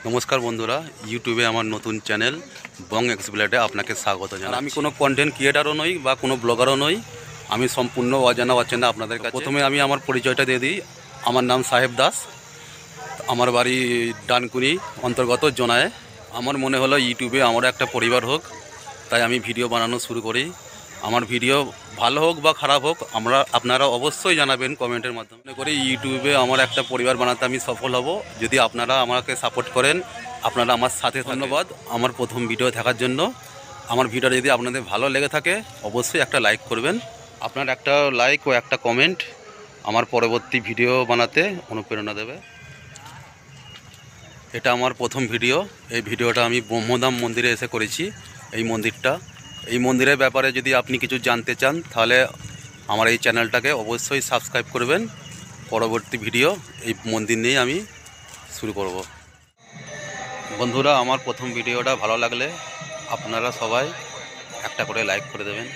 নমস্কার বন্ধুরা, ইউটিউবে আমার নতুন চ্যানেল বং এক্সপ্লেটে আপনাকে স্বাগত জানাই। আমি কোনো কন্টেন্ট ক্রিয়েটারও নই বা কোনো ব্লগারও নই, আমি সম্পূর্ণ অজানা অচেনা আপনাদের কাছে। প্রথমে আমি আমার পরিচয়টা দিয়ে দিই। আমার নাম সাহেব দাস, আমার বাড়ি ডানকুনি অন্তর্গত জোনায়। আমার মনে হলো ইউটিউবে আমার একটা পরিবার হোক, তাই আমি ভিডিও বানানো শুরু করি। আমার ভিডিও ভালো হোক বা খারাপ হোক আপনারা অবশ্যই জানাবেন কমেন্টের মাধ্যমে। মনে করি ইউটিউবে আমার একটা পরিবার বানাতে আমি সফল হব যদি আপনারা আমাকে সাপোর্ট করেন, আপনারা আমার সাথে। ধন্যবাদ আমার প্রথম ভিডিও দেখার জন্য। আমার ভিডিও যদি আপনাদের ভালো লেগে থাকে অবশ্যই একটা লাইক করবেন। আপনার একটা লাইক ও একটা কমেন্ট আমার পরবর্তী ভিডিও বানাতে অনুপ্রেরণা দেবে। এটা আমার প্রথম ভিডিও। এই ভিডিওটা আমি ব্রহ্মধাম মন্দিরে এসে করেছি। এই মন্দিরের ব্যাপারে যদি আপনি কিছু জানতে চান তাহলে আমার এই চ্যানেলটাকে অবশ্যই সাবস্ক্রাইব করবেন। পরবর্তী ভিডিও এই মন্দির নিয়ে আমি শুরু করব। বন্ধুরা, আমার প্রথম ভিডিওটা ভালো লাগলে আপনারা সবাই একটা করে লাইক করে দেবেন।